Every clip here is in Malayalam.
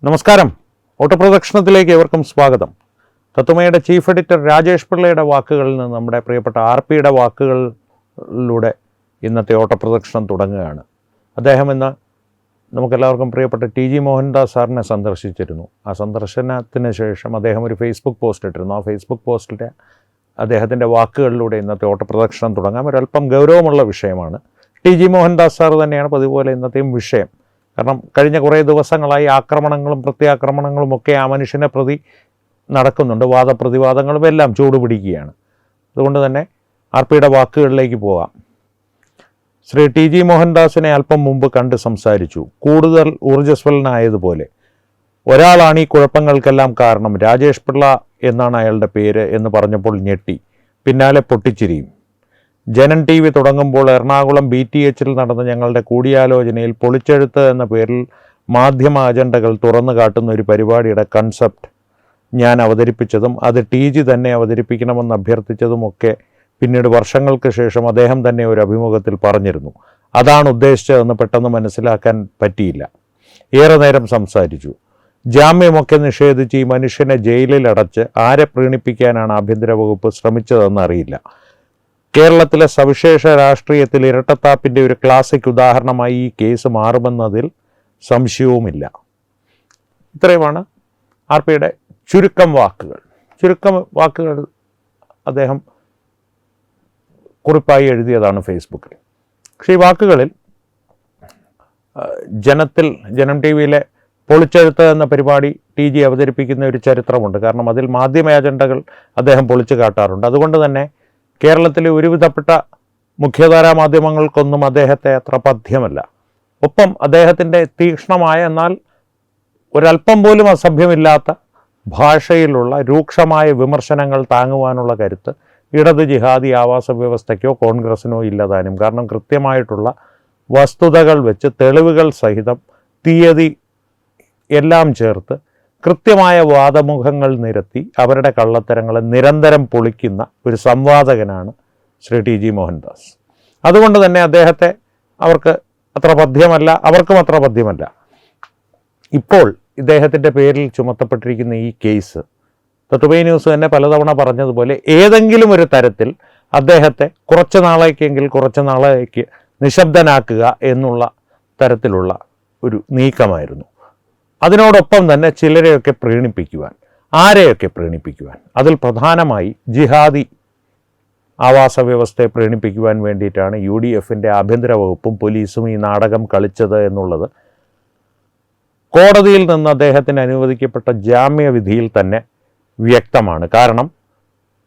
നമസ്കാരം. ഓട്ടപ്രദക്ഷിണത്തിലേക്ക് ഏവർക്കും സ്വാഗതം. തത്വമയുടെ ചീഫ് എഡിറ്റർ രാജേഷ് പിള്ളയുടെ വാക്കുകളിൽ നിന്ന് നമ്മുടെ പ്രിയപ്പെട്ട ആർ.പിയുടെ വാക്കുകളിലൂടെ ഇന്നത്തെ ഓട്ടപ്രദക്ഷിണം തുടങ്ങുകയാണ്. അദ്ദേഹം ഇന്ന് നമുക്കെല്ലാവർക്കും പ്രിയപ്പെട്ട ടി.ജി. മോഹൻദാസ് സാറിനെ സന്ദർശിച്ചിരുന്നു. ആ സന്ദർശനത്തിന് ശേഷം അദ്ദേഹം ഒരു ഫേസ്ബുക്ക് പോസ്റ്റ് ഇട്ടിരുന്നു. ആ ഫേസ്ബുക്ക് പോസ്റ്റിലെ അദ്ദേഹത്തിൻ്റെ വാക്കുകളിലൂടെ ഇന്നത്തെ ഓട്ടപ്രദക്ഷിണം തുടങ്ങാം. ഒരല്പം ഗൗരവമുള്ള വിഷയമാണ്. ടി.ജി. മോഹൻദാസ് സാർ തന്നെയാണ് പതിപോലെ ഇന്നത്തെയും വിഷയം. കാരണം കഴിഞ്ഞ കുറേ ദിവസങ്ങളായി ആക്രമണങ്ങളും പ്രത്യാക്രമണങ്ങളും ഒക്കെ ആ മനുഷ്യനെ പ്രതി നടക്കുന്നുണ്ട്. വാദപ്രതിവാദങ്ങളും എല്ലാം ചൂടുപിടിക്കുകയാണ്. അതുകൊണ്ട് തന്നെ ആർ.പിയുടെ വാക്കുകളിലേക്ക് പോകാം. ശ്രീ ടി.ജി. മോഹൻദാസിനെ അല്പം മുമ്പ് കണ്ട് സംസാരിച്ചു. കൂടുതൽ ഊർജ്ജസ്വലനായതുപോലെ. ഒരാളാണ് ഈ കുഴപ്പങ്ങൾക്കെല്ലാം കാരണം, രാജേഷ് പിള്ള എന്നാണ് അയാളുടെ പേര് എന്ന് പറഞ്ഞപ്പോൾ ഞെട്ടി. പിന്നാലെ പൊട്ടിച്ചിരിയും. ജനൻ ടി.വി. തുടങ്ങുമ്പോൾ എറണാകുളം BTHൽ നടന്ന ഞങ്ങളുടെ കൂടിയാലോചനയിൽ പൊളിച്ചെഴുത്ത് എന്ന പേരിൽ മാധ്യമ അജണ്ടകൾ തുറന്നു കാട്ടുന്ന ഒരു പരിപാടിയുടെ കൺസെപ്റ്റ് ഞാൻ അവതരിപ്പിച്ചതും അത് ടി.ജി. തന്നെ അവതരിപ്പിക്കണമെന്ന് അഭ്യർത്ഥിച്ചതുമൊക്കെ പിന്നീട് വർഷങ്ങൾക്ക് ശേഷം അദ്ദേഹം തന്നെ ഒരു അഭിമുഖത്തിൽ പറഞ്ഞിരുന്നു. അതാണ് ഉദ്ദേശിച്ചതെന്ന് പെട്ടെന്ന് മനസ്സിലാക്കാൻ പറ്റിയില്ല. ഏറെ നേരം സംസാരിച്ചു. ജാമ്യമൊക്കെ നിഷേധിച്ച് ഈ മനുഷ്യനെ ജയിലിൽ അടച്ച് ആരെ പ്രീണിപ്പിക്കാനാണ് ആഭ്യന്തര വകുപ്പ് ശ്രമിച്ചതെന്ന് അറിയില്ല. കേരളത്തിലെ സവിശേഷ രാഷ്ട്രീയത്തിൽ ഇരട്ടത്താപ്പിൻ്റെ ഒരു ക്ലാസിക് ഉദാഹരണമായി ഈ കേസ് മാറുമെന്നതിൽ സംശയവുമില്ല. ഇത്രയുമാണ് ആർ.പിയുടെ ചുരുക്കം വാക്കുകൾ അദ്ദേഹം കുറിപ്പായി എഴുതിയതാണ് ഫേസ്ബുക്കിൽ. പക്ഷേ ഈ വാക്കുകളിൽ ജനം ടി.വിയിലെ പൊളിച്ചെഴുത്ത് എന്ന പരിപാടി ടി.ജി. അവതരിപ്പിക്കുന്ന ഒരു ചരിത്രമുണ്ട്. കാരണം അതിൽ മാധ്യമ അജണ്ടകൾ അദ്ദേഹം പൊളിച്ചു കാട്ടാറുണ്ട്. അതുകൊണ്ട് തന്നെ കേരളത്തിലെ ഒരുവിധപ്പെട്ട മുഖ്യധാരാ മാധ്യമങ്ങൾക്കൊന്നും അദ്ദേഹത്തെ അത്ര പഥ്യമല്ല. ഒപ്പം അദ്ദേഹത്തിൻ്റെ തീക്ഷ്ണമായ എന്നാൽ ഒരല്പം പോലും അസഭ്യമില്ലാത്ത ഭാഷയിലുള്ള രൂക്ഷമായ വിമർശനങ്ങൾ താങ്ങുവാനുള്ള കരുത്ത് ഇടത് ജിഹാദി ആവാസ വ്യവസ്ഥയ്ക്കോ കോൺഗ്രസിനോ ഇല്ലതാനും. കാരണം കൃത്യമായിട്ടുള്ള വസ്തുതകൾ വെച്ച് തെളിവുകൾ സഹിതം തീയതി എല്ലാം ചേർത്ത് കൃത്യമായ വാദമുഖങ്ങൾ നിരത്തി അവരുടെ കള്ളത്തരങ്ങളെ നിരന്തരം പൊളിക്കുന്ന ഒരു സംവാദകനാണ് ശ്രീ ടി.ജി. മോഹൻദാസ്. അതുകൊണ്ട് തന്നെ അദ്ദേഹത്തെ അവർക്കും അത്ര പഥ്യമല്ല. ഇപ്പോൾ ഇദ്ദേഹത്തിൻ്റെ പേരിൽ ചുമത്തപ്പെട്ടിരിക്കുന്ന ഈ കേസ് തത്വമൈ ന്യൂസ് തന്നെ പലതവണ പറഞ്ഞതുപോലെ ഏതെങ്കിലും ഒരു തരത്തിൽ അദ്ദേഹത്തെ കുറച്ച് നാളേക്ക് നിശബ്ദനാക്കുക എന്നുള്ള തരത്തിലുള്ള ഒരു നീക്കമായിരുന്നു. അതിനോടൊപ്പം തന്നെ ചിലരെയൊക്കെ പ്രീണിപ്പിക്കുവാൻ അതിൽ പ്രധാനമായി ജിഹാദി ആവാസ വ്യവസ്ഥയെ പ്രീണിപ്പിക്കുവാൻ വേണ്ടിയിട്ടാണ് UDFൻ്റെ ആഭ്യന്തര വകുപ്പും പോലീസും ഈ നാടകം കളിച്ചത് എന്നുള്ളത് കോടതിയിൽ നിന്ന് അദ്ദേഹത്തിന് അനുവദിക്കപ്പെട്ട ജാമ്യവിധിയിൽ തന്നെ വ്യക്തമാണ്. കാരണം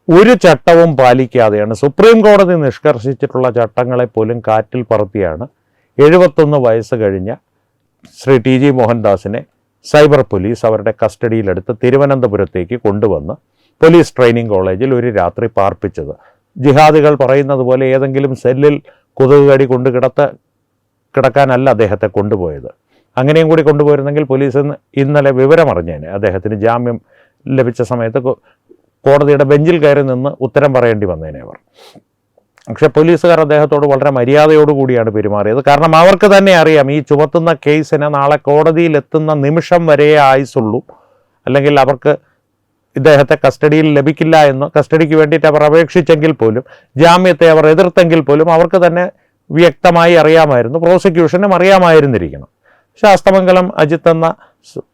ഒരു ചട്ടവും പാലിക്കാതെയാണ് സുപ്രീം കോടതി നിഷ്കർഷിച്ചിട്ടുള്ള ചട്ടങ്ങളെ പോലും കാറ്റിൽ പറത്തിയാണ് 71 വയസ്സ് കഴിഞ്ഞ ശ്രീ ടി.ജി. മോഹൻദാസിനെ സൈബർ പോലീസ് അവരുടെ കസ്റ്റഡിയിലെടുത്ത് തിരുവനന്തപുരത്തേക്ക് കൊണ്ടുവന്ന് പോലീസ് ട്രെയിനിങ് കോളേജിൽ ഒരു രാത്രി പാർപ്പിച്ചത്. ജിഹാദികൾ പറയുന്നത് പോലെ ഏതെങ്കിലും സെല്ലിൽ കൊതുകുകടി കൊണ്ട് കിടക്കാനല്ല അദ്ദേഹത്തെ കൊണ്ടുപോയത്. അങ്ങനെയും കൂടി കൊണ്ടുപോയിരുന്നെങ്കിൽ പോലീസ് ഇന്നലെ വിവരമറിഞ്ഞേനെ. അദ്ദേഹത്തിന് ജാമ്യം ലഭിച്ച സമയത്ത് കോടതിയുടെ ബെഞ്ചിൽ കയറി നിന്ന് ഉത്തരം പറയേണ്ടി വന്നേനെ അവർ. പക്ഷെ പോലീസുകാർ അദ്ദേഹത്തോട് വളരെ മര്യാദയോടുകൂടിയാണ് പെരുമാറിയത്. കാരണം അവർക്ക് തന്നെ അറിയാം ഈ ചുമത്തുന്ന കേസിന് നാളെ കോടതിയിൽ എത്തുന്ന നിമിഷം വരെ ആയുസുള്ളൂ. അല്ലെങ്കിൽ അവർക്ക് ഇദ്ദേഹത്തെ കസ്റ്റഡിയിൽ ലഭിക്കില്ല എന്ന് കസ്റ്റഡിക്ക് വേണ്ടിയിട്ട് അവർ അപേക്ഷിച്ചെങ്കിൽ പോലും ജാമ്യത്തെ അവർ എതിർത്തെങ്കിൽ പോലും അവർക്ക് തന്നെ വ്യക്തമായി അറിയാമായിരുന്നു, പ്രോസിക്യൂഷനും അറിയാമായിരുന്നിരിക്കണം. ശാസ്തമംഗലം അജിത്ത് എന്ന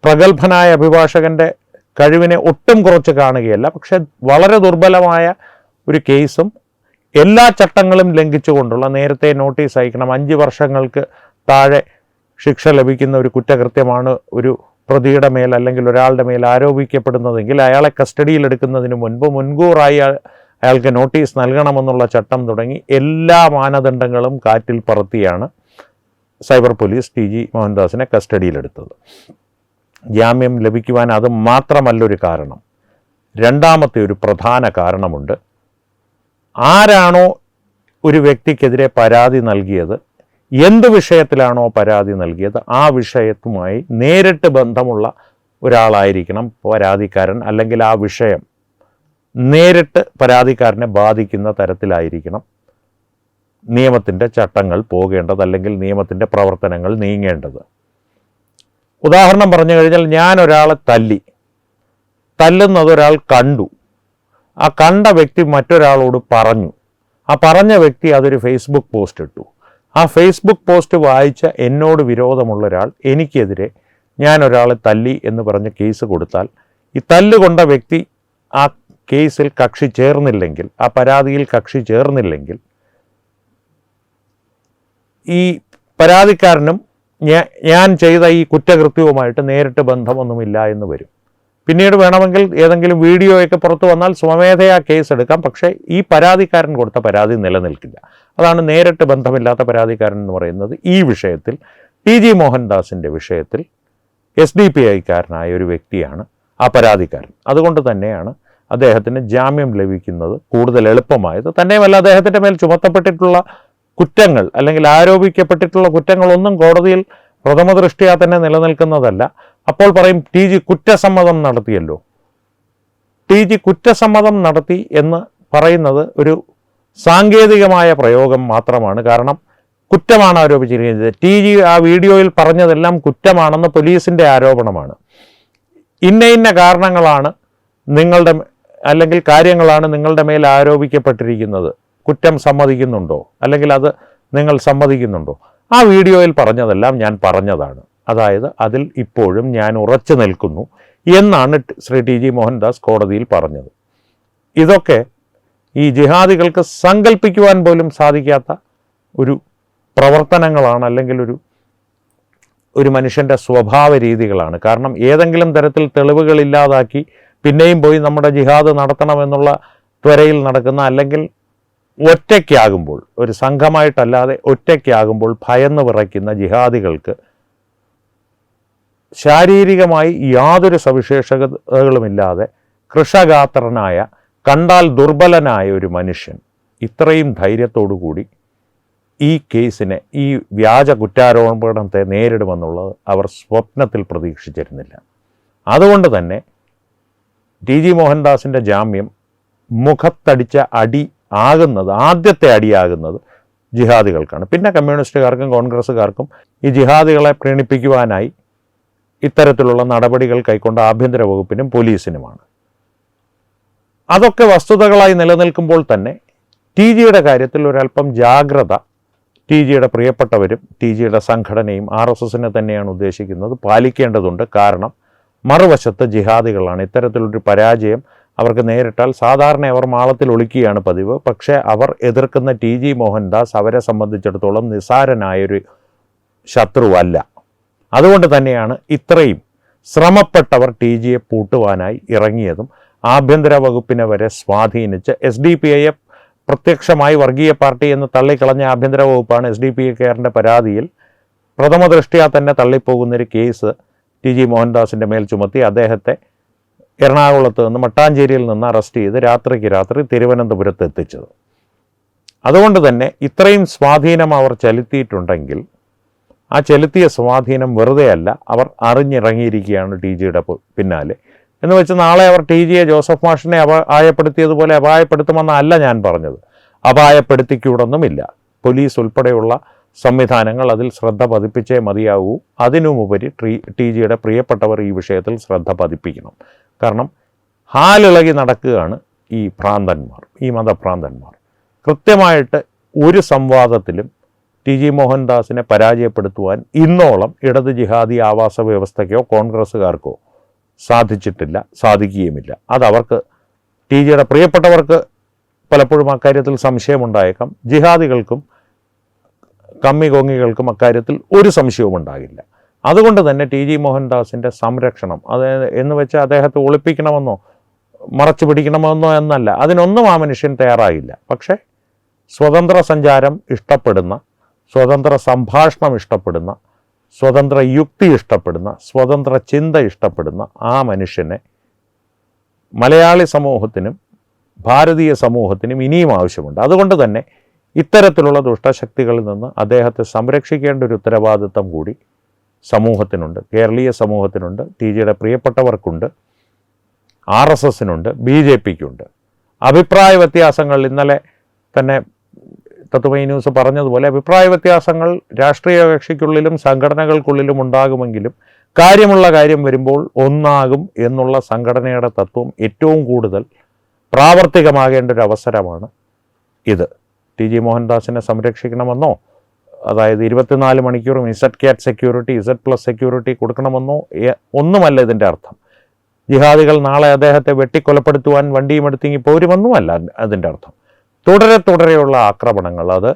പ്രഗത്ഭനായ അഭിഭാഷകൻ്റെ കഴിവിനെ ഒട്ടും കുറച്ച് കാണുകയല്ല. പക്ഷെ വളരെ ദുർബലമായ ഒരു കേസും എല്ലാ ചട്ടങ്ങളും ലംഘിച്ചുകൊണ്ടുള്ള നേരത്തെ നോട്ടീസ് അയക്കണം, 5 വർഷങ്ങൾക്ക് താഴെ ശിക്ഷ ലഭിക്കുന്ന ഒരു കുറ്റകൃത്യമാണ് ഒരു പ്രതിയുടെ മേൽ അല്ലെങ്കിൽ ഒരാളുടെ മേൽ ആരോപിക്കപ്പെടുന്നതെങ്കിൽ അയാളെ കസ്റ്റഡിയിലെടുക്കുന്നതിന് മുൻകൂറായി അയാൾക്ക് നോട്ടീസ് നൽകണമെന്നുള്ള ചട്ടം തുടങ്ങി എല്ലാ മാനദണ്ഡങ്ങളും കാറ്റിൽ പറത്തിയാണ് സൈബർ പോലീസ് ടി.ജി. മോഹൻദാസിനെ കസ്റ്റഡിയിലെടുത്തത്. ജാമ്യം ലഭിക്കുവാൻ അത് മാത്രമല്ലൊരു കാരണം. രണ്ടാമത്തെ ഒരു പ്രധാന കാരണമുണ്ട്. ആരാണോ ഒരു വ്യക്തിക്കെതിരെ പരാതി നൽകിയത്, എന്ത് വിഷയത്തിലാണോ പരാതി നൽകിയത്, ആ വിഷയത്തുമായി നേരിട്ട് ബന്ധമുള്ള ഒരാളായിരിക്കണം പരാതിക്കാരൻ. അല്ലെങ്കിൽ ആ വിഷയം നേരിട്ട് പരാതിക്കാരനെ ബാധിക്കുന്ന തരത്തിലായിരിക്കണം നിയമത്തിൻ്റെ ചട്ടങ്ങൾ പോകേണ്ടത്, അല്ലെങ്കിൽ നിയമത്തിൻ്റെ പ്രവർത്തനങ്ങൾ നീങ്ങേണ്ടത്. ഉദാഹരണം പറഞ്ഞു കഴിഞ്ഞാൽ, ഞാൻ ഒരാളെ തല്ലുന്നത് ഒരാൾ കണ്ടു, ആ കണ്ട വ്യക്തി മറ്റൊരാളോട് പറഞ്ഞു, ആ പറഞ്ഞ വ്യക്തി അതൊരു ഫേസ്ബുക്ക് പോസ്റ്റ് ഇട്ടു, ആ ഫേസ്ബുക്ക് പോസ്റ്റ് വായിച്ച എന്നോട് വിരോധമുള്ള ഒരാൾ എനിക്കെതിരെ ഞാൻ ഒരാളെ തല്ലി എന്ന് പറഞ്ഞ് കേസ് കൊടുത്താൽ, ഈ തല്ലുകൊണ്ട വ്യക്തി ആ കേസിൽ കക്ഷി ചേർന്നില്ലെങ്കിൽ, ആ പരാതിയിൽ കക്ഷി ചേർന്നില്ലെങ്കിൽ, ഈ പരാതിക്കാരനും ഞാൻ ചെയ്ത ഈ കുറ്റകൃത്യവുമായിട്ട് നേരിട്ട് ബന്ധമൊന്നുമില്ല എന്ന് വരും. പിന്നീട് വേണമെങ്കിൽ ഏതെങ്കിലും വീഡിയോയൊക്കെ പുറത്തു വന്നാൽ സ്വമേധയാ കേസ് എടുക്കാം. പക്ഷേ ഈ പരാതിക്കാരൻ കൊടുത്ത പരാതി നിലനിൽക്കില്ല. അതാണ് നേരിട്ട് ബന്ധമില്ലാത്ത പരാതിക്കാരൻ എന്ന് പറയുന്നത്. ഈ വിഷയത്തിൽ TG മോഹൻദാസിൻ്റെ വിഷയത്തിൽ SDPIക്കാരനായ ഒരു വ്യക്തിയാണ് ആ പരാതിക്കാരൻ. അതുകൊണ്ട് തന്നെയാണ് അദ്ദേഹത്തിന് ജാമ്യം ലഭിക്കുന്നത് കൂടുതൽ എളുപ്പമായത്. തന്നെയുമല്ല, അദ്ദേഹത്തിൻ്റെ മേൽ ചുമത്തപ്പെട്ടിട്ടുള്ള കുറ്റങ്ങൾ അല്ലെങ്കിൽ ആരോപിക്കപ്പെട്ടിട്ടുള്ള കുറ്റങ്ങളൊന്നും കോടതിയിൽ പ്രഥമ ദൃഷ്ട്യാ തന്നെ നിലനിൽക്കുന്നതല്ല. അപ്പോൾ പറയും TG കുറ്റസമ്മതം നടത്തിയല്ലോ. TG കുറ്റസമ്മതം നടത്തി എന്ന് പറയുന്നത് ഒരു സാങ്കേതികമായ പ്രയോഗം മാത്രമാണ്. കാരണം കുറ്റമാണ് ആരോപിച്ചിരിക്കുന്നത്. TG ആ വീഡിയോയിൽ പറഞ്ഞതെല്ലാം കുറ്റമാണെന്ന് പോലീസിൻ്റെ ആരോപണമാണ്. ഇന്ന കാരണങ്ങളാണ് നിങ്ങളുടെ അല്ലെങ്കിൽ കാര്യങ്ങളാണ് നിങ്ങളുടെ മേൽ ആരോപിക്കപ്പെട്ടിരിക്കുന്നത്, കുറ്റം സമ്മതിക്കുന്നുണ്ടോ, അല്ലെങ്കിൽ അത് നിങ്ങൾ സമ്മതിക്കുന്നുണ്ടോ? ആ വീഡിയോയിൽ പറഞ്ഞതെല്ലാം ഞാൻ പറഞ്ഞതാണ്, അതായത് അതിൽ ഇപ്പോഴും ഞാൻ ഉറച്ചു നിൽക്കുന്നു എന്നാണ് ശ്രീ TG മോഹൻദാസ് കോടതിയിൽ പറഞ്ഞത്. ഇതൊക്കെ ഈ ജിഹാദികൾക്ക് സങ്കല്പിക്കുവാൻ പോലും സാധിക്കാത്ത ഒരു പ്രവർത്തനങ്ങളാണ്, അല്ലെങ്കിൽ ഒരു മനുഷ്യൻ്റെ സ്വഭാവ രീതികളാണ്. കാരണം ഏതെങ്കിലും തരത്തിൽ തെളിവുകൾ ഇല്ലാതാക്കി പിന്നെയും പോയി നമ്മുടെ ജിഹാദ് നടത്തണമെന്നുള്ള ത്വരയിൽ നടക്കുന്ന, അല്ലെങ്കിൽ ഒറ്റയ്ക്കാകുമ്പോൾ, ഒരു സംഘമായിട്ടല്ലാതെ ഒറ്റയ്ക്കാകുമ്പോൾ ഭയന്ന് വിറയ്ക്കുന്ന ജിഹാദികൾക്ക് ശാരീരികമായി യാതൊരു സവിശേഷതകളുമില്ലാതെ കൃഷഗാത്രനായ, കണ്ടാൽ ദുർബലനായ ഒരു മനുഷ്യൻ ഇത്രയും ധൈര്യത്തോടു കൂടി ഈ കേസിനെ, ഈ വ്യാജ കുറ്റാരോപണത്തെ നേരിടുമെന്നുള്ളത് അവർ സ്വപ്നത്തിൽ പ്രതീക്ഷിച്ചിരുന്നില്ല. അതുകൊണ്ട് തന്നെ TG മോഹൻദാസിൻ്റെ ജാമ്യം മുഖത്തടിച്ച അടി ആകുന്നത്, ആദ്യത്തെ അടിയാകുന്നത് ജിഹാദികൾക്കാണ്. പിന്നെ കമ്മ്യൂണിസ്റ്റുകാർക്കും കോൺഗ്രസ്സുകാർക്കും ഈ ജിഹാദികളെ പ്രീണിപ്പിക്കുവാനായി ഇത്തരത്തിലുള്ള നടപടികൾ കൈക്കൊണ്ട ആഭ്യന്തര വകുപ്പിനും പോലീസിനുമാണ്. അതൊക്കെ വസ്തുതകളായി നിലനിൽക്കുമ്പോൾ തന്നെ TGയുടെ കാര്യത്തിൽ ഒരല്പം ജാഗ്രത TGയുടെ പ്രിയപ്പെട്ടവരും TGയുടെ സംഘടനയും RSSനെ തന്നെയാണ് ഉദ്ദേശിക്കുന്നത്, പാലിക്കേണ്ടതുണ്ട്. കാരണം മറുവശത്ത് ജിഹാദികളാണ്. ഇത്തരത്തിലൊരു പരാജയം അവർക്ക് നേരിട്ടാൽ സാധാരണ അവർ മാളത്തിൽ ഒളിക്കുകയാണ് പതിവ്. പക്ഷേ അവർ എതിർക്കുന്ന TG മോഹൻദാസ് അവരെ സംബന്ധിച്ചിടത്തോളം നിസാരനായൊരു ശത്രുവല്ല. അതുകൊണ്ട് തന്നെയാണ് ഇത്രയും ശ്രമപ്പെട്ടവർ TGയെ പൂട്ടുവാനായി ഇറങ്ങിയതും ആഭ്യന്തര വകുപ്പിനെ വരെ സ്വാധീനിച്ച് SDPIയെ പ്രത്യക്ഷമായി വർഗീയ പാർട്ടി എന്ന് തള്ളിക്കളഞ്ഞ ആഭ്യന്തര വകുപ്പാണ് SDPIക്കാരൻ്റെ പരാതിയിൽ പ്രഥമ ദൃഷ്ട്യാ തന്നെ തള്ളിപ്പോകുന്നൊരു കേസ് TG മോഹൻദാസിൻ്റെ മേൽ ചുമത്തി അദ്ദേഹത്തെ എറണാകുളത്ത് നിന്ന്, മട്ടാഞ്ചേരിയിൽ നിന്ന് അറസ്റ്റ് ചെയ്ത് രാത്രിക്ക് രാത്രി തിരുവനന്തപുരത്ത് എത്തിച്ചത്. അതുകൊണ്ട് തന്നെ ഇത്രയും സ്വാധീനം അവർ ചെലുത്തിയിട്ടുണ്ടെങ്കിൽ ആ ചെലുത്തിയ സ്വാധീനം വെറുതെയല്ല, അവർ അറിഞ്ഞിറങ്ങിയിരിക്കുകയാണ് TGയുടെ പിന്നാലെ. എന്ന് വെച്ച് നാളെ അവർ TGയെ ജോസഫ് മാഷിനെ അപായപ്പെടുത്തിയതുപോലെ അപായപ്പെടുത്തുമെന്നല്ല ഞാൻ പറഞ്ഞത്. അപായപ്പെടുത്തിക്കൂടൊന്നുമില്ല. പോലീസ് ഉൾപ്പെടെയുള്ള സംവിധാനങ്ങൾ അതിൽ ശ്രദ്ധ പതിപ്പിച്ചേ മതിയാകൂ. അതിനുമുപരി TGയുടെ പ്രിയപ്പെട്ടവർ ഈ വിഷയത്തിൽ ശ്രദ്ധ പതിപ്പിക്കണം. കാരണം ഹാലിളകി നടക്കുകയാണ് ഈ ഭ്രാന്തന്മാർ, ഈ മതഭ്രാന്തന്മാർ. കൃത്യമായിട്ട് ഒരു സംവാദത്തിലും TG മോഹൻദാസിനെ പരാജയപ്പെടുത്തുവാൻ ഇന്നോളം ഇടത് ജിഹാദി ആവാസ വ്യവസ്ഥയ്ക്കോ കോൺഗ്രസ്സുകാർക്കോ സാധിച്ചിട്ടില്ല, സാധിക്കുകയുമില്ല. അതവർക്ക്, TGയുടെ പ്രിയപ്പെട്ടവർക്ക് പലപ്പോഴും അക്കാര്യത്തിൽ സംശയമുണ്ടായേക്കാം. ജിഹാദികൾക്കും കമ്മികൊങ്ങികൾക്കും അക്കാര്യത്തിൽ ഒരു സംശയവും ഉണ്ടാകില്ല. അതുകൊണ്ട് തന്നെ TG മോഹൻദാസിൻ്റെ സംരക്ഷണം, എന്ന് വെച്ചാൽ അദ്ദേഹത്തെ ഒളിപ്പിക്കണമെന്നോ മറച്ചു പിടിക്കണമെന്നോ എന്നല്ല, അതിനൊന്നും ആ മനുഷ്യൻ തയ്യാറായില്ല. പക്ഷേ സ്വതന്ത്ര സഞ്ചാരം ഇഷ്ടപ്പെടുന്ന, സ്വതന്ത്ര സംഭാഷണം ഇഷ്ടപ്പെടുന്ന, സ്വതന്ത്ര യുക്തി ഇഷ്ടപ്പെടുന്ന, സ്വതന്ത്ര ചിന്ത ഇഷ്ടപ്പെടുന്ന ആ മനുഷ്യനെ മലയാളി സമൂഹത്തിനും ഭാരതീയ സമൂഹത്തിനും ഇനിയും ആവശ്യമുണ്ട്. അതുകൊണ്ട് തന്നെ ഇത്തരത്തിലുള്ള ദുഷ്ടശക്തികളിൽ നിന്ന് അദ്ദേഹത്തെ സംരക്ഷിക്കേണ്ട ഒരു ഉത്തരവാദിത്തം കൂടി സമൂഹത്തിനുണ്ട്, കേരളീയ സമൂഹത്തിനുണ്ട്, TGയുടെ പ്രിയപ്പെട്ടവർക്കുണ്ട്, RSSനുണ്ട്, BJPക്കുണ്ട്. അഭിപ്രായ വ്യത്യാസങ്ങൾ ഇന്നലെ തന്നെ തത്വമയി ന്യൂസ് പറഞ്ഞതുപോലെ അഭിപ്രായ വ്യത്യാസങ്ങൾ രാഷ്ട്രീയ കക്ഷിക്കുള്ളിലും സംഘടനകൾക്കുള്ളിലും ഉണ്ടാകുമെങ്കിലും കാര്യമുള്ള കാര്യം വരുമ്പോൾ ഒന്നാകും എന്നുള്ള സംഘടനയുടെ തത്വം ഏറ്റവും കൂടുതൽ പ്രാവർത്തികമാകേണ്ട ഒരു അവസരമാണ് ഇത്. ടി ജി മോഹൻദാസിനെ സംരക്ഷിക്കണമെന്നോ, അതായത് 24 മണിക്കൂറും Z സെക്യൂരിറ്റി, Z+ സെക്യൂരിറ്റി കൊടുക്കണമെന്നോ ഒന്നുമല്ല ഇതിൻ്റെ അർത്ഥം. ജിഹാദികൾ നാളെ അദ്ദേഹത്തെ വെട്ടിക്കൊലപ്പെടുത്തുവാൻ വണ്ടിയും എടുത്തിങ്ങി പോരുമെന്നുമല്ല അതിൻ്റെ അർത്ഥം. തുടരെയുള്ള ആക്രമണങ്ങൾ, അത്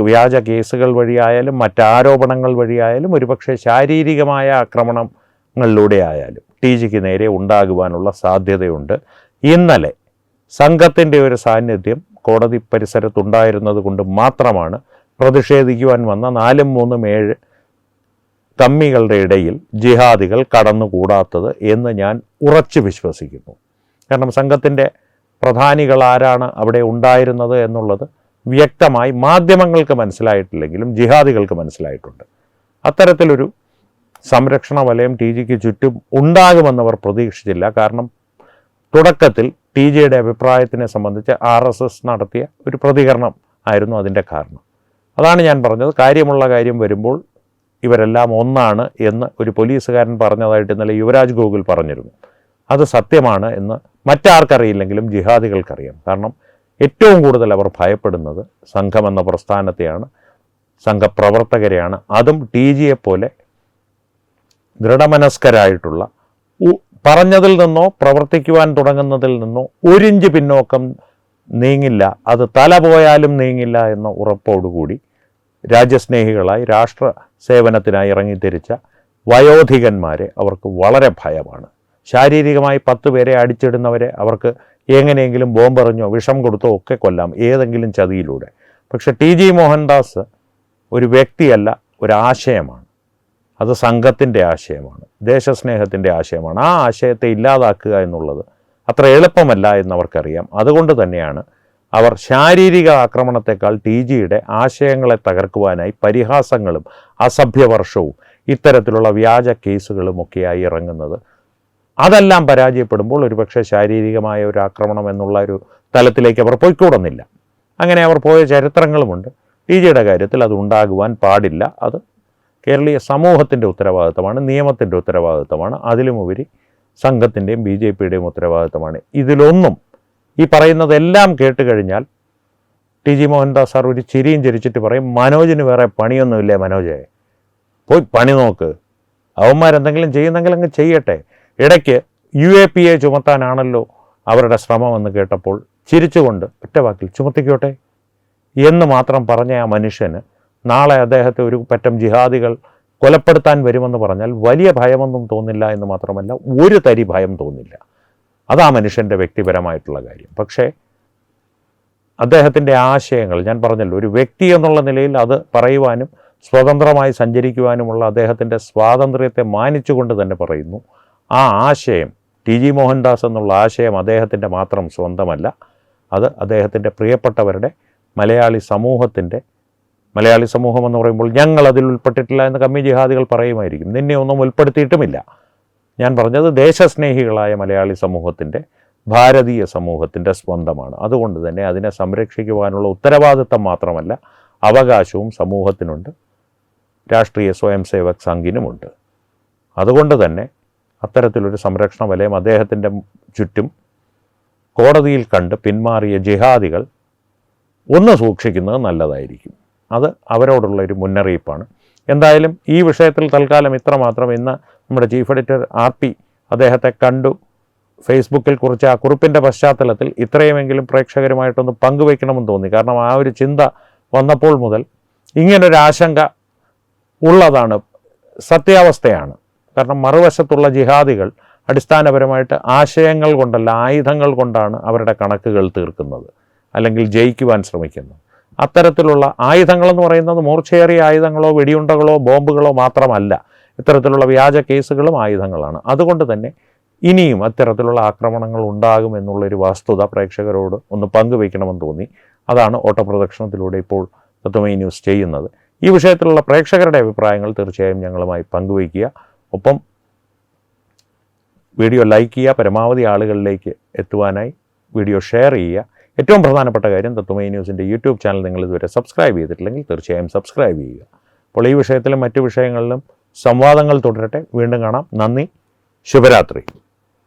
വ്യാജ കേസുകൾ വഴിയായാലും മറ്റാരോപണങ്ങൾ വഴിയായാലും ഒരുപക്ഷെ ശാരീരികമായ ആക്രമണങ്ങളിലൂടെ ആയാലും ടി ജിക്ക് നേരെ ഉണ്ടാകുവാനുള്ള സാധ്യതയുണ്ട്. ഇന്നലെ സംഘത്തിൻ്റെ ഒരു സാന്നിധ്യം കോടതി പരിസരത്തുണ്ടായിരുന്നത് കൊണ്ട് മാത്രമാണ് പ്രതിഷേധിക്കുവാൻ വന്ന 4-ഉം 3-ഉം 7 കമ്മികളുടെ ഇടയിൽ ജിഹാദികൾ കടന്നുകൂടാത്തത് എന്ന് ഞാൻ ഉറച്ചു വിശ്വസിക്കുന്നു. കാരണം സംഘത്തിൻ്റെ പ്രധാനികൾ ആരാണ് അവിടെ ഉണ്ടായിരുന്നത് എന്നുള്ളത് വ്യക്തമായി മാധ്യമങ്ങൾക്ക് മനസ്സിലായിട്ടില്ലെങ്കിലും ജിഹാദികൾക്ക് മനസ്സിലായിട്ടുണ്ട്. അത്തരത്തിലൊരു സംരക്ഷണ വലയം ടി ജിക്ക് ചുറ്റും ഉണ്ടാകുമെന്നവർ പ്രതീക്ഷിച്ചില്ല. കാരണം തുടക്കത്തിൽ ടി ജിയുടെ അഭിപ്രായത്തിനെ സംബന്ധിച്ച് RSS നടത്തിയ ഒരു പ്രതികരണം ആയിരുന്നു അതിൻ്റെ കാരണം. അതാണ് ഞാൻ പറഞ്ഞത്, കാര്യമുള്ള കാര്യം വരുമ്പോൾ ഇവരെല്ലാം ഒന്നാണ് എന്ന് ഒരു പോലീസുകാരൻ പറഞ്ഞതായിട്ട് ഇന്നലെ യുവരാജ് ഗോകുൽ പറഞ്ഞിരുന്നു. അത് സത്യമാണ് എന്ന് മറ്റാർക്കറിയില്ലെങ്കിലും ജിഹാദികൾക്കറിയാം. കാരണം ഏറ്റവും കൂടുതൽ അവർ ഭയപ്പെടുന്നത് സംഘമെന്ന പ്രസ്ഥാനത്തെയാണ്, സംഘപ്രവർത്തകരെയാണ്. അതും ടി ജിയെപ്പോലെ ദൃഢമനസ്കരായിട്ടുള്ള, പറഞ്ഞതിൽ നിന്നോ പ്രവർത്തിക്കുവാൻ തുടങ്ങുന്നതിൽ നിന്നോ ഒരിഞ്ച് പിന്നോക്കം നീങ്ങില്ല, അത് തല പോയാലും നീങ്ങില്ല എന്ന ഉറപ്പോടുകൂടി രാജ്യസ്നേഹികളായി രാഷ്ട്ര സേവനത്തിനായി ഇറങ്ങിത്തിരിച്ച വയോധികന്മാരെ അവർക്ക് വളരെ ഭയമാണ്. ശാരീരികമായി 10 പേരെ അടിച്ചിടുന്നവരെ അവർക്ക് എങ്ങനെയെങ്കിലും ബോംബെറിഞ്ഞോ വിഷം കൊടുത്തോ ഒക്കെ കൊല്ലാം, ഏതെങ്കിലും ചതിയിലൂടെ. പക്ഷെ ടി ജി മോഹൻദാസ് ഒരു വ്യക്തിയല്ല, ഒരാശയമാണ്. അത് സംഘത്തിൻ്റെ ആശയമാണ്, ദേശസ്നേഹത്തിൻ്റെ ആശയമാണ്. ആ ആശയത്തെ ഇല്ലാതാക്കുക എന്നുള്ളത് അത്ര എളുപ്പമല്ല എന്നവർക്കറിയാം. അതുകൊണ്ട് തന്നെയാണ് അവർ ശാരീരിക ആക്രമണത്തെക്കാൾ ടി ജിയുടെ ആശയങ്ങളെ തകർക്കുവാനായി പരിഹാസങ്ങളും അസഭ്യവർഷവും ഇത്തരത്തിലുള്ള വ്യാജ കേസുകളുമൊക്കെയായി ഇറങ്ങുന്നത്. അതെല്ലാം പരാജയപ്പെടുമ്പോൾ ഒരുപക്ഷെ ശാരീരികമായ ഒരു ആക്രമണം എന്നുള്ള ഒരു തലത്തിലേക്ക് അവർ പോയിക്കൂടുന്നില്ല. അങ്ങനെ അവർ പോയ ചരിത്രങ്ങളുമുണ്ട്. ടി ജിയുടെ കാര്യത്തിൽ അത് ഉണ്ടാകുവാൻ പാടില്ല. അത് കേരളീയ സമൂഹത്തിൻ്റെ ഉത്തരവാദിത്തമാണ്, നിയമത്തിൻ്റെ ഉത്തരവാദിത്തമാണ്, അതിലുമുപരി സംഘത്തിൻ്റെയും BJPയുടെയും ഉത്തരവാദിത്തമാണ്. ഇതിലൊന്നും ഈ പറയുന്നതെല്ലാം കേട്ട് കഴിഞ്ഞാൽ ടി ജി മോഹൻദാസ് സാർ ഒരു ചിരിയും ചിരിച്ചിട്ട് പറയും, മനോജിന് വേറെ പണിയൊന്നുമില്ലേ മനോജെ, പോയി പണി നോക്ക്, അവന്മാരെന്തെങ്കിലും ചെയ്യുന്നെങ്കിൽ അങ്ങ് ചെയ്യട്ടെ. ഇടയ്ക്ക് UAPA ചുമത്താനാണല്ലോ അവരുടെ ശ്രമമെന്ന് കേട്ടപ്പോൾ ചിരിച്ചുകൊണ്ട് ഒറ്റവാക്കിൽ ചുമത്തിക്കോട്ടെ എന്ന് മാത്രം പറഞ്ഞ ആ മനുഷ്യന് നാളെ അദ്ദേഹത്തെ ഒരു പറ്റം ജിഹാദികൾ കൊലപ്പെടുത്താൻ വരുമെന്ന് പറഞ്ഞാൽ വലിയ ഭയമൊന്നും തോന്നില്ല എന്ന് മാത്രമല്ല, ഒരു തരി ഭയം തോന്നില്ല. അതാ മനുഷ്യൻ്റെ വ്യക്തിപരമായിട്ടുള്ള കാര്യം. പക്ഷേ അദ്ദേഹത്തിൻ്റെ ആശയങ്ങൾ ഞാൻ പറഞ്ഞല്ലോ, ഒരു വ്യക്തി എന്നുള്ള നിലയിൽ അത് പറയുവാനും സ്വതന്ത്രമായി സഞ്ചരിക്കുവാനുമുള്ള അദ്ദേഹത്തിൻ്റെ സ്വാതന്ത്ര്യത്തെ മാനിച്ചുകൊണ്ട് തന്നെ പറയുന്നു. ആ ആശയം, ടി ജി മോഹൻദാസ് എന്നുള്ള ആശയം അദ്ദേഹത്തിൻ്റെ മാത്രം സ്വന്തമല്ല, അത് അദ്ദേഹത്തിൻ്റെ പ്രിയപ്പെട്ടവരുടെ മലയാളി സമൂഹം എന്ന് പറയുമ്പോൾ ഞങ്ങൾ അതിൽ ഉൾപ്പെട്ടിട്ടില്ല എന്ന് കമ്മി ജിഹാദികൾ പറയുമായിരിക്കും. നിന്നെ ഒന്നും ഉൾപ്പെടുത്തിയിട്ടുമില്ല. ഞാൻ പറഞ്ഞത് ദേശസ്നേഹികളായ മലയാളി സമൂഹത്തിൻ്റെ, ഭാരതീയ സമൂഹത്തിൻ്റെ സ്വന്തമാണ്. അതുകൊണ്ട് തന്നെ അതിനെ സംരക്ഷിക്കുവാനുള്ള ഉത്തരവാദിത്തം മാത്രമല്ല അവകാശവും സമൂഹത്തിനുണ്ട്, രാഷ്ട്രീയ സ്വയം സേവക് സംഘിനുമുണ്ട്. അതുകൊണ്ട് തന്നെ അത്തരത്തിലൊരു സംരക്ഷണ വലയം അദ്ദേഹത്തിൻ്റെ ചുറ്റും കോടതിയിൽ കണ്ട് പിന്മാറിയ ജിഹാദികൾ ഒന്ന് സൂക്ഷിക്കുന്നത് നല്ലതായിരിക്കും. അത് അവരോടുള്ള ഒരു മുന്നറിയിപ്പാണ്. എന്തായാലും ഈ വിഷയത്തിൽ തൽക്കാലം ഇത്രമാത്രം. ഇന്ന് നമ്മുടെ ചീഫ് എഡിറ്റർ RP അദ്ദേഹത്തെ കണ്ടു, ഫേസ്ബുക്കിൽ കുറിച്ച ആ കുറിപ്പിൻ്റെ പശ്ചാത്തലത്തിൽ ഇത്രയുമെങ്കിലും പ്രേക്ഷകരുമായിട്ടൊന്ന് പങ്കുവയ്ക്കണമെന്ന് തോന്നി. കാരണം ആ ഒരു ചിന്ത വന്നപ്പോൾ മുതൽ ഇങ്ങനൊരാശങ്ക ഉള്ളതാണ്, സത്യാവസ്ഥയാണ്. കാരണം മറുവശത്തുള്ള ജിഹാദികൾ അടിസ്ഥാനപരമായിട്ട് ആശയങ്ങൾ കൊണ്ടല്ല, ആയുധങ്ങൾ കൊണ്ടാണ് അവരുടെ കണക്കുകൾ തീർക്കുന്നത്, അല്ലെങ്കിൽ ജയിക്കുവാൻ ശ്രമിക്കുന്നത്. അത്തരത്തിലുള്ള ആയുധങ്ങളെന്ന് പറയുന്നത് മൂർച്ചയേറിയ ആയുധങ്ങളോ വെടിയുണ്ടകളോ ബോംബുകളോ മാത്രമല്ല, ഇത്തരത്തിലുള്ള വ്യാജ കേസുകളും ആയുധങ്ങളാണ്. അതുകൊണ്ട് തന്നെ ഇനിയും അത്തരത്തിലുള്ള ആക്രമണങ്ങൾ ഉണ്ടാകുമെന്നുള്ളൊരു വസ്തുത പ്രേക്ഷകരോട് ഒന്ന് പങ്കുവയ്ക്കണമെന്ന് തോന്നി. അതാണ് ഓട്ടപ്രദക്ഷിണത്തിലൂടെ ഇപ്പോൾ തത്വമയി ന്യൂസ് ചെയ്യുന്നത്. ഈ വിഷയത്തിലുള്ള പ്രേക്ഷകരുടെ അഭിപ്രായങ്ങൾ തീർച്ചയായും ഞങ്ങളുമായി പങ്കുവയ്ക്കുക. ഒപ്പം വീഡിയോ ലൈക്ക് ചെയ്യുക, പരമാവധി ആളുകളിലേക്ക് എത്തുവാനായി വീഡിയോ ഷെയർ ചെയ്യുക. ഏറ്റവും പ്രധാനപ്പെട്ട കാര്യം, തത്വമയി ന്യൂസിൻ്റെ യൂട്യൂബ് ചാനൽ നിങ്ങൾ ഇതുവരെ സബ്സ്ക്രൈബ് ചെയ്തിട്ടില്ലെങ്കിൽ തീർച്ചയായും സബ്സ്ക്രൈബ് ചെയ്യുക. അപ്പോൾ ഈ വിഷയത്തിലും മറ്റു വിഷയങ്ങളിലും സംവാദങ്ങൾ തുടരട്ടെ. വീണ്ടും കാണാം. നന്ദി. ശുഭരാത്രി.